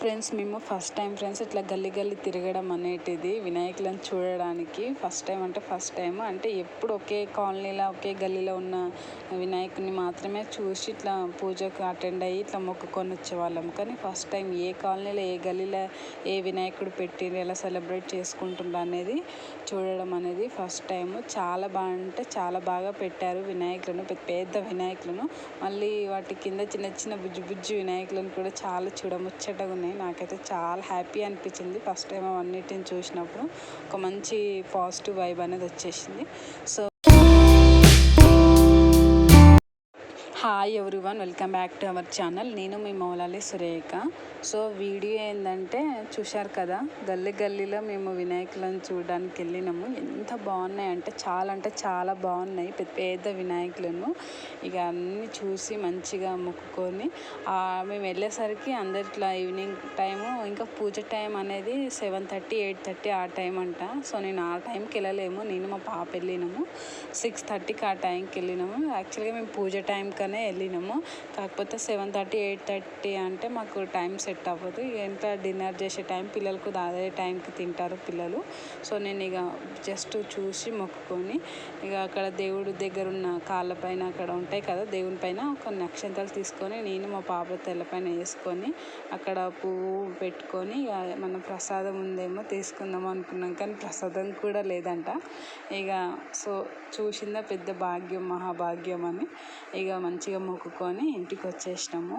Friends మేము first time friends ఇట్లా గల్లీ గల్లీ తిరగడం అనేటిది వినాయకులను చూడడానికి ఫస్ట్ టైం అంటే ఎప్పుడు ఒకే కాలనీలో ఒకే గల్లీలో ఉన్న వినాయకుని మాత్రమే చూసి ఇట్లా పూజకు అటెండ్ అయ్యి ఇట్లా మొక్కుకొని వచ్చేవాళ్ళం. కానీ ఫస్ట్ టైం ఏ కాలనీలో ఏ గల్లీలో ఏ వినాయకుడు పెట్టి ఎలా సెలబ్రేట్ చేసుకుంటుండ్రు అనేది చూడడం అనేది ఫస్ట్ టైము. చాలా చాలా బాగా పెట్టారు వినాయకులను, పెద్ద వినాయకులను. మళ్ళీ వాటి కింద చిన్న చిన్న బుజ్జి వినాయకులను కూడా చాలా చూడముచ్చటగా ఉన్నాయి. నాకైతే చాలా హ్యాపీ అనిపించింది ఫస్ట్ టైం అవన్నిటిని చూసినప్పుడు. ఒక మంచి పాజిటివ్ వైబ్ అనేది వచ్చేసింది. So hi everyone, welcome back to our channel. నేను మీ మౌలాలి సురేఖ. సో వీడియో ఏంటంటే చూశారు కదా, గల్లీ గల్లీలో మేము వినాయకులను చూడడానికి వెళ్ళినాము. ఎంత బాగున్నాయంటే చాలా బాగున్నాయి పెద్ద వినాయకులను. ఇక అన్నీ చూసి మంచిగా మొక్కుకొని మేము వెళ్ళేసరికి అందరు ఇట్లా ఈవినింగ్ టైము, ఇంకా పూజ టైం అనేది 7:30 8:30 ఆ టైం అంట. సో నేను ఆ టైంకి వెళ్ళలేము, నేను మా పాప వెళ్ళినాము. 6:30కి ఆ టైంకి వెళ్ళినాము. యాక్చువల్గా మేము పూజ టైం కనే వెళ్ళినాము. కాకపోతే 7:30 8:30 అంటే మాకు టైం సెట్ అవ్వదు. ఎంత డిన్నర్ చేసే టైం, పిల్లలకు అదే టైంకి తింటారు పిల్లలు. సో నేను ఇక జస్ట్ చూసి మొక్కుకొని ఇక అక్కడ దేవుడి దగ్గర ఉన్న కాళ్ళపైన అక్కడ ఉంటాయి కదా దేవుని పైన కొన్ని అక్షంతలు తీసుకొని నేను మా పాప తెల్లపైన వేసుకొని అక్కడ పువ్వు పెట్టుకొని ఇక మన ప్రసాదం ఉందేమో తీసుకుందాం అనుకున్నాం. కానీ ప్రసాదం కూడా లేదంట. ఇక సో చూసిందా పెద్ద భాగ్యం, మహాభాగ్యం అని ఇక మంచిగా మొక్కుకొని ఇంటికి వచ్చేసినాము.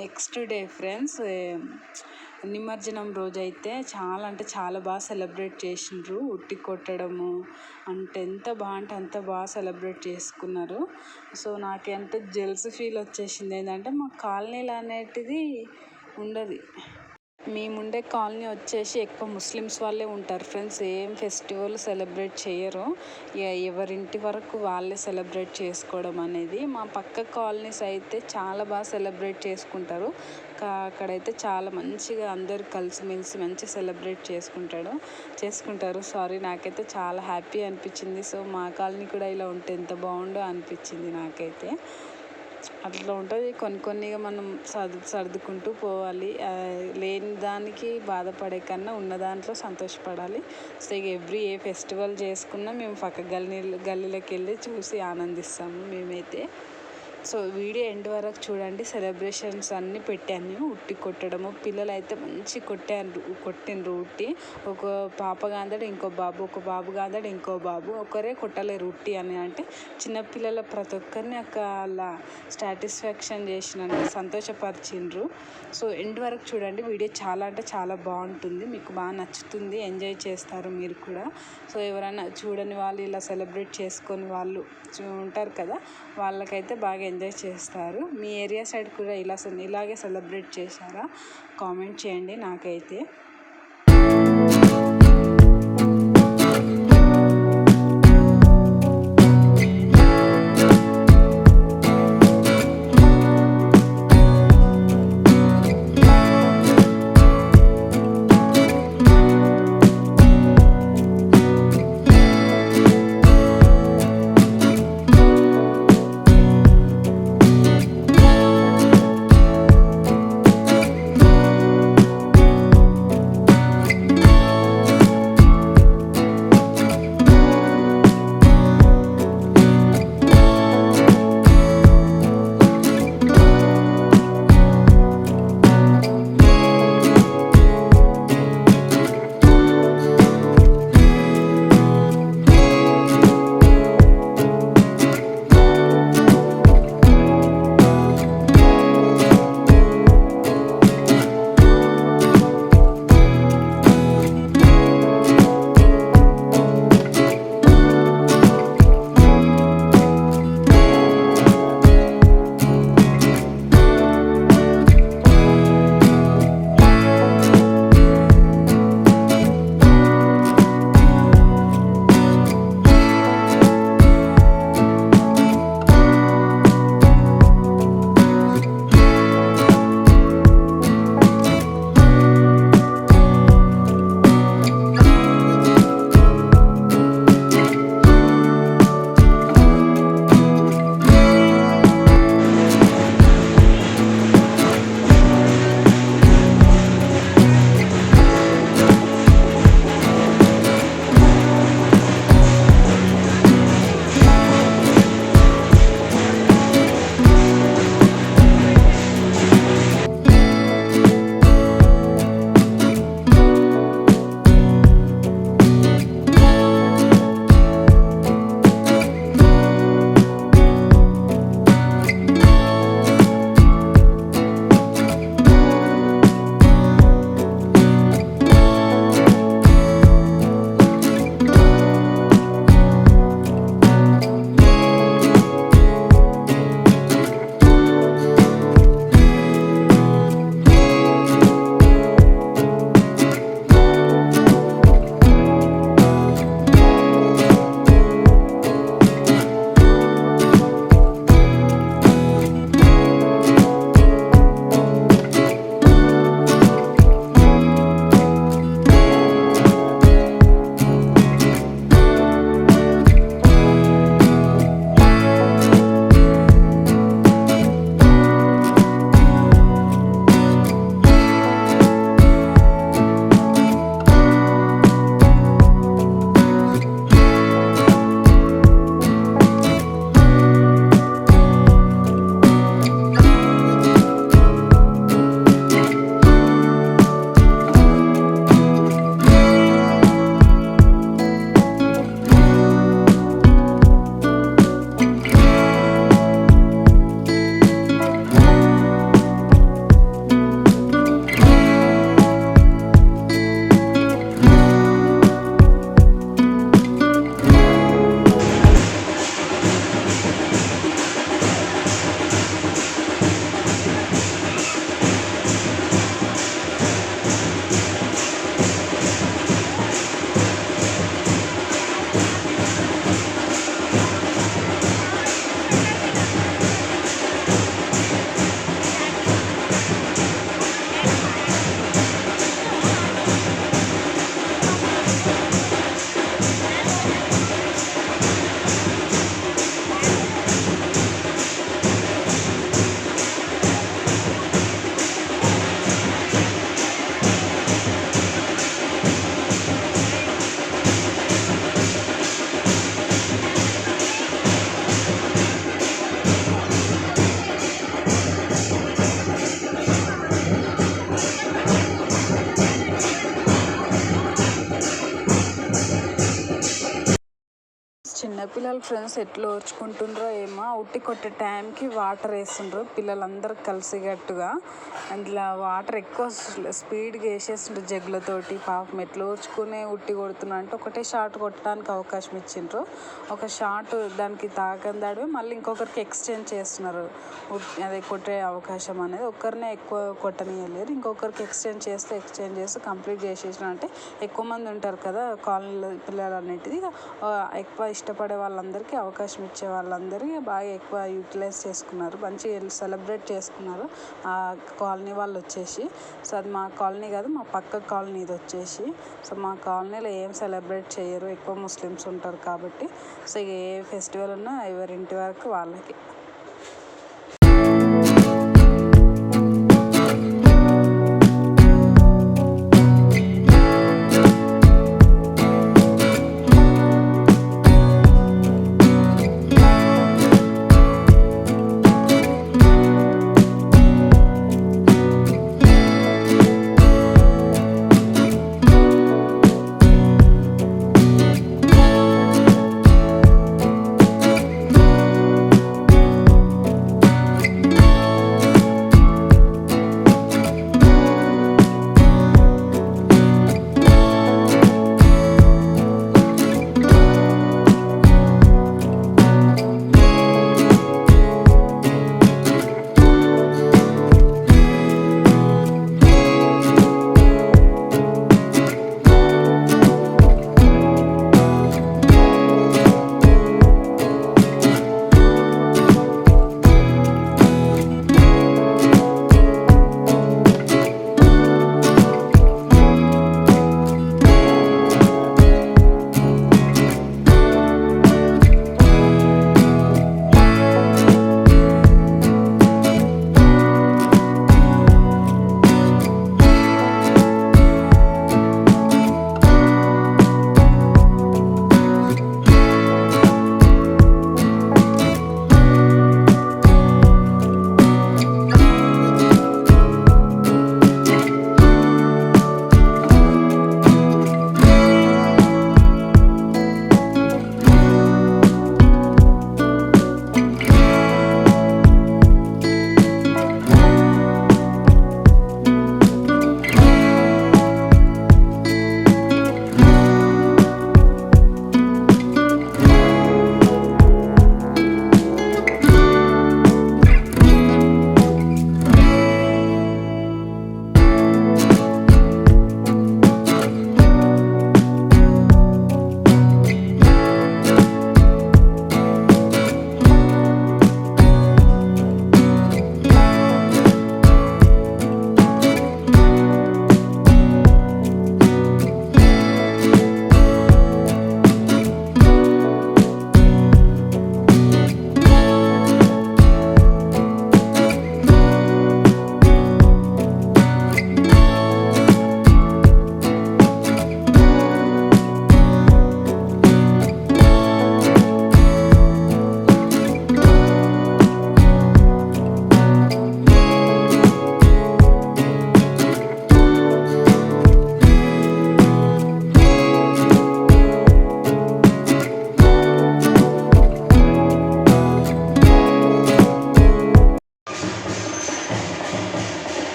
నెక్స్ట్ డే ఫ్రెండ్స్ నిమజ్జనం రోజు అయితే చాలా బాగా సెలబ్రేట్ చేసిండ్రు. ఉట్టి కొట్టడము అంటే ఎంత బాగా సెలబ్రేట్ చేసుకున్నారు. సో నాకంటే జెల్స్ ఫీల్ వచ్చేసింది. ఏంటంటే మా కాలనీలు అనేటిది ఉండదు. మేముండే కాలనీ వచ్చేసి ఎక్కువ ముస్లిమ్స్ వాళ్ళే ఉంటారు ఫ్రెండ్స్. ఏం ఫెస్టివల్ సెలబ్రేట్ చేయరు. ఎవరింటి వరకు వాళ్ళే సెలబ్రేట్ చేసుకోవడం అనేది. మా పక్క కాలనీస్ అయితే చాలా బాగా సెలబ్రేట్ చేసుకుంటారు. అక్కడైతే చాలా మంచిగా అందరూ కలిసిమెలిసి మంచిగా సెలబ్రేట్ చేసుకుంటారు. నాకైతే చాలా హ్యాపీ అనిపించింది. సో మా కాలనీ కూడా ఇలా ఉంటే ఎంత బాగుండో అనిపించింది నాకైతే. అట్లా ఉంటుంది. కొన్నిగా మనం సర్దుకుంటూ పోవాలి. లేని దానికి బాధపడే కన్నా ఉన్న దాంట్లో సంతోషపడాలి. సో ఏ ఫెస్టివల్ చేసుకున్నా మేము పక్క గల్లీలోకి వెళ్ళి చూసి ఆనందిస్తాము మేమైతే. సో వీడియో ఎండ్ వరకు చూడండి. సెలబ్రేషన్స్ అన్నీ పెట్టాను. ఉట్టి కొట్టడము, పిల్లలు అయితే మంచి కొట్టిండ్రు ఉట్టి. ఒక పాప కాందడు ఇంకో బాబు, ఒక బాబు కాందడు ఇంకో బాబు. ఒకరే కొట్టలేరు ఉట్టి అని అంటే చిన్నపిల్లల ప్రతి ఒక్కరిని అలా సాటిస్ఫాక్షన్ చేసినంత సంతోషపరిచిండ్రు. సో ఎండ్ వరకు చూడండి. వీడియో చాలా బాగుంటుంది, మీకు బాగా నచ్చుతుంది, ఎంజాయ్ చేస్తారు మీరు కూడా. సో ఎవరైనా చూడని వాళ్ళు ఇలా సెలబ్రేట్ చేసుకొని వాళ్ళు ఉంటారు కదా, వాళ్ళకైతే బాగా ఎంజాయ్ చేస్తారు. మీ ఏరియా సైడ్ కూడా ఇలాగే సెలబ్రేట్ చేశారా? కామెంట్ చేయండి నాకైతే. చిన్నపిల్లల ఫ్రెండ్స్ ఎట్లా ఓర్చుకుంటుండ్రో ఏమో, ఉట్టి కొట్టే టైంకి వాటర్ వేస్తుండ్రు పిల్లలందరూ కలిసికట్టుగా. అందులో వాటర్ ఎక్కువ స్పీడ్గా వేసేస్తుండ్రు జగ్లతోటి. పాపం ఎట్లా ఓర్చుకునే ఉట్టి కొడుతున్నా అంటే ఒకటే షాట్ కొట్టడానికి అవకాశం ఇచ్చిండ్రు. ఒక షాట్ దానికి తాకందాడు మళ్ళీ ఇంకొకరికి ఎక్స్చేంజ్ చేస్తున్నారు. అదే కొట్టే అవకాశం అనేది ఒక్కరినే ఎక్కువ కొట్టనీయలేరు, ఇంకొకరికి ఎక్స్చేంజ్ చేస్తూ కంప్లీట్ చేసేసిన అంటే ఎక్కువ మంది ఉంటారు కదా కాలనీలో పిల్లలు అన్నిటిది. ఎక్కువ ఇష్టపడే వాళ్ళందరికీ అవకాశం ఇచ్చే వాళ్ళందరికీ బాగా ఎక్కువ యూటిలైజ్ చేసుకున్నారు, మంచిగా సెలబ్రేట్ చేసుకున్నారు ఆ కాలనీ వాళ్ళు వచ్చేసి. సో అది మా కాలనీ కాదు, మా పక్క కాలనీ ఇది వచ్చేసి. సో మా కాలనీలో ఏం సెలబ్రేట్ చేయరు, ఎక్కువ ముస్లిమ్స్ ఉంటారు కాబట్టి. సో ఏ ఫెస్టివల్ ఉన్నా ఎవరింటి వరకు వాళ్ళకి.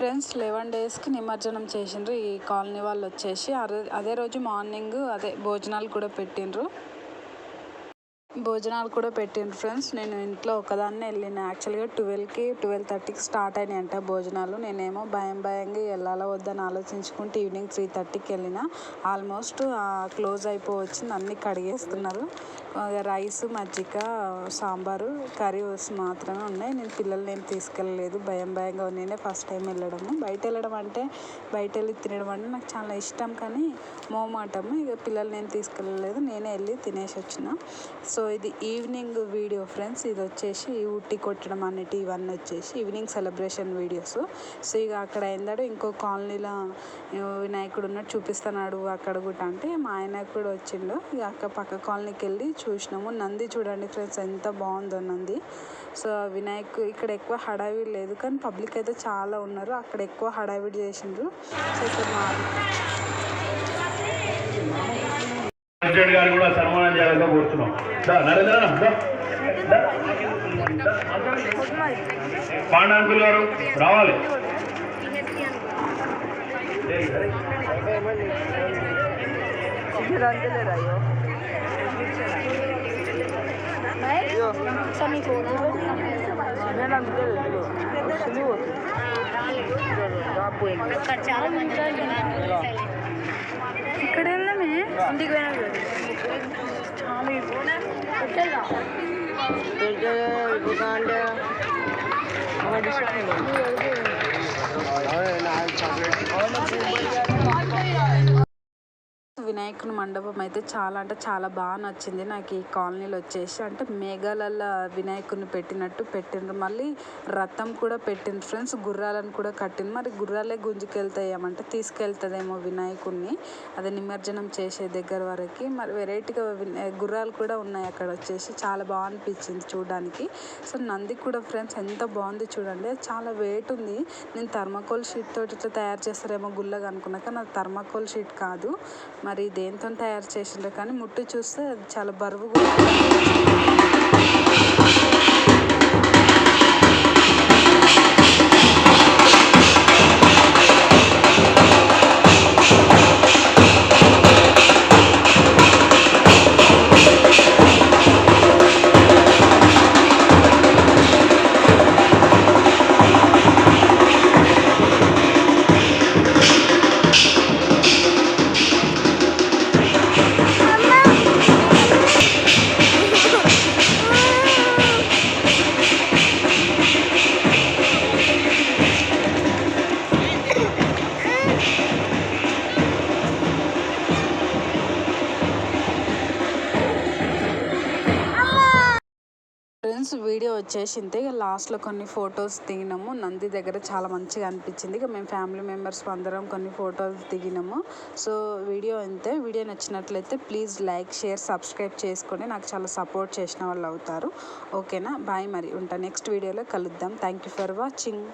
ఫ్రెండ్స్ 11 డేస్కి నిమజ్జనం చేసిండ్రు ఈ కాలనీ వాళ్ళు వచ్చేసి. అదే రోజు మార్నింగ్ భోజనాలు కూడా పెట్టిండ్రు ఫ్రెండ్స్. నేను ఇంట్లో ఒకదాన్నే వెళ్ళిన. యాక్చువల్గా 12:30కి స్టార్ట్ అయినాయంట భోజనాలు. నేనేమో భయంగా వెళ్ళాలా వద్దని ఆలోచించుకుంటూ ఈవినింగ్ 3:30కి వెళ్ళిన. ఆల్మోస్ట్ క్లోజ్ అయిపోవచ్చింది. అన్నీ కడిగేస్తున్నారు. రైస్, మజ్జిగ, సాంబారు, కర్రీ మాత్రమే ఉన్నాయి. నేను పిల్లల్ని ఏం తీసుకెళ్ళలేదు. భయంగా నేనే ఫస్ట్ టైం వెళ్ళడము. బయట వెళ్ళి తినడం అంటే నాకు చాలా ఇష్టం, కానీ మోమాటము. ఇక పిల్లల్ని ఏం తీసుకెళ్ళలేదు. నేనే వెళ్ళి తినేసి వచ్చిన. సో ఇది ఈవినింగ్ వీడియో ఫ్రెండ్స్. ఇది వచ్చేసి ఉట్టి కొట్టడం అన్నిటి ఇవన్నీ వచ్చేసి ఈవినింగ్ సెలబ్రేషన్ వీడియోస్. సో ఇక అక్కడ ఏందాడు ఇంకో కాలనీలో వినాయకుడు ఉన్నట్టు చూపిస్తున్నాడు అక్కడ కూడా అంటే మా ఆయన కూడా వచ్చిండు. ఇక అక్కడ పక్క కాలనీకి వెళ్ళి చూసినాము. నంది చూడండి ఫ్రెండ్స్, ఎంత బాగుందో నంది. సో ఇక్కడ ఎక్కువ హడావిడి లేదు, కానీ పబ్లిక్ అయితే చాలా ఉన్నారు. అక్కడ ఎక్కువ హడావిడి చేసిండ్రు. సో ఇక్కడ గారు కూడా సన్మానం చేయాలని కోరుతున్నాం. పాండాంకుల్ గారు రావాలి. ఇక్కడ వెళ్ళమే ఇంటికి వినాయకుని మండపం అయితే చాలా అంటే చాలా బాగా నచ్చింది నాకు. ఈ కాలనీలో వచ్చేసి అంటే మేఘాలల్లో వినాయకుని పెట్టిండ్రు. మళ్ళీ రథం కూడా పెట్టిండ్రు ఫ్రెండ్స్. గుర్రాలను కూడా కట్టింది. మరి గుర్రాలే గుంజుకెళ్తాయేమంటే తీసుకెళ్తుందేమో వినాయకుడిని అదే నిమజ్జనం చేసే దగ్గర వరకు. మరి వెరైటీగా గుర్రాలు కూడా ఉన్నాయి అక్కడ వచ్చేసి. చాలా బాగా అనిపించింది చూడడానికి. సో నంది కూడా ఫ్రెండ్స్ ఎంత బాగుంది చూడండి. చాలా వెయిట్ ఉంది. నేను థర్మాకోల్ షీట్ తోటి ఇట్లా తయారు చేస్తారేమో గుల్లగా అనుకున్నా, కానీ అది థర్మాకోల్ షీట్ కాదు. మరి దేంతో తయారు చేసిండ్రో కానీ ముట్టి చూస్తే అది చాలా బరువుగా ఫ్రెండ్స్. వీడియో వచ్చేసి ఇంతే. ఇక లాస్ట్లో కొన్ని ఫొటోస్ దిగినాము. నంది దగ్గర చాలా మంచిగా అనిపించింది. ఇక మేము ఫ్యామిలీ మెంబర్స్ అందరం కొన్ని ఫొటోస్ దిగినాము. సో వీడియో ఇంతే. వీడియో నచ్చినట్లయితే ప్లీజ్ లైక్, షేర్, సబ్స్క్రైబ్ చేసుకొని నాకు చాలా సపోర్ట్ చేసిన వాళ్ళు అవుతారు. ఓకేనా? బాయ్. మరి ఉంటా. నెక్స్ట్ వీడియోలో కలుద్దాం. Thank you for watching.